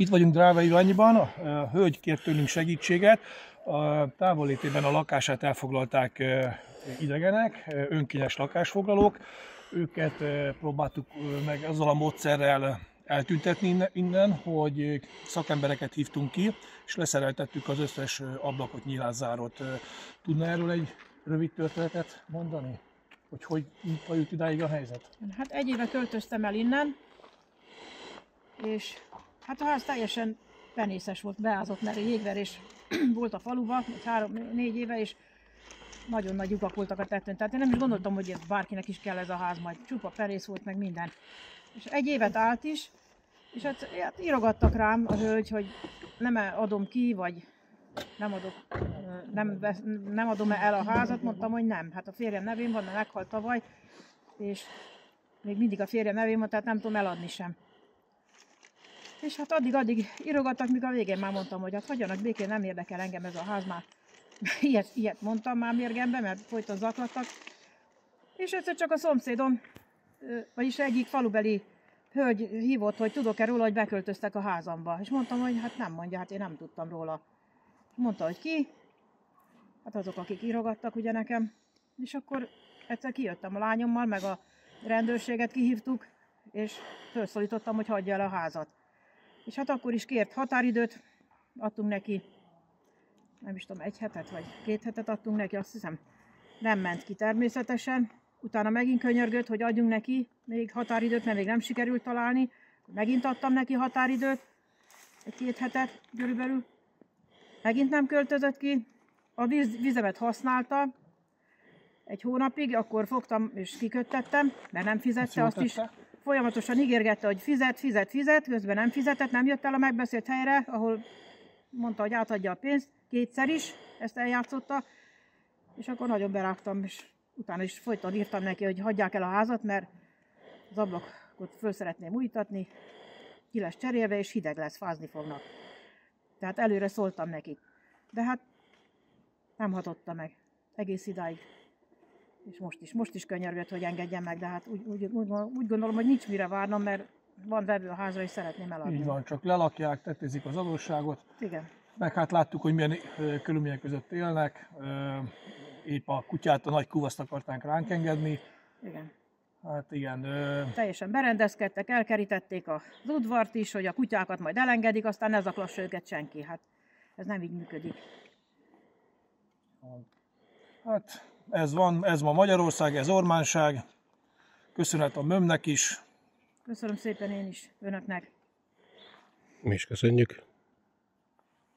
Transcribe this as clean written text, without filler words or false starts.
Itt vagyunk Dráva Iványiban, a hölgy kért tőlünk segítséget. A távollétében a lakását elfoglalták idegenek, önkényes lakásfoglalók. Őket próbáltuk meg azzal a módszerrel eltüntetni innen, hogy szakembereket hívtunk ki, és leszereltettük az összes ablakot, nyilászárót. Tudna erről egy rövid történetet mondani? Hogy jut idáig a helyzet? Hát egy éve költöztem el innen, és hát a ház teljesen penészes volt, beázott, mert jégverés volt a faluban, 3-4 éve, és nagyon nagy lyukak voltak a tetőn. Tehát én nem is gondoltam, hogy bárkinek is kell ez a ház, majd csupa perész volt, meg minden. És egy évet állt is, és hát írogattak rám a hölgy, hogy nem adom ki, vagy nem adom el a házat. Mondtam, hogy nem. Hát a férjem nevén van, mert meghalt tavaly, és még mindig a férjem nevén van, tehát nem tudom eladni sem. És hát addig írogattak, míg a végén már mondtam, hogy hát hagyjanak békén, nem érdekel engem ez a ház már. Ilyet mondtam már mérgembe, mert folyton zaklattak. És egyszer csak a szomszédom, vagyis egyik falubeli hölgy hívott, hogy tudok-e róla, hogy beköltöztek a házamba. És mondtam, hogy hát nem mondja, hát én nem tudtam róla. Mondta, hogy ki, hát azok, akik írogattak ugye nekem. És akkor egyszer kijöttem a lányommal, meg a rendőrséget kihívtuk, és felszólítottam, hogy hagyja el a házat. És hát akkor is kért határidőt, adtunk neki, nem is tudom, 1 hetet vagy 2 hetet adtunk neki, azt hiszem nem ment ki természetesen. Utána megint könyörgött, hogy adjunk neki még határidőt, mert még nem sikerült találni. Megint adtam neki határidőt, 1-2 hetet körülbelül. Megint nem költözött ki, a vizemet használta 1 hónapig, akkor fogtam és kiköttettem, mert nem fizette, azt is folyamatosan ígérgette, hogy fizet, közben nem fizetett, nem jött el a megbeszélt helyre, ahol mondta, hogy átadja a pénzt, 2-szer is ezt eljátszotta, és akkor nagyon berágtam, és utána is folyton írtam neki, hogy hagyják el a házat, mert az ablakot föl szeretném újítatni, ki lesz cserélve, és hideg lesz, fázni fognak. Tehát előre szóltam nekik. De hát nem hatotta meg egész idáig. És most is könyörgött, hogy engedjen meg, de hát úgy gondolom, hogy nincs mire várnom, mert van vevő a házra, és szeretném eladni. Így van, csak lelakják, tetézik az adósságot. Igen. Meg hát láttuk, hogy milyen körülmények között élnek. Épp a kutyát, a nagy kuvaszt akartánk ránk engedni. Igen. Hát igen. Teljesen berendezkedtek, elkerítették az udvart is, hogy a kutyákat majd elengedik, aztán ne zaklassa őket senki. Hát ez nem így működik. Hát ez ma Magyarország, ez ormánság. Köszönet a MÖM-nek is. Köszönöm szépen én is önöknek. Mi is köszönjük.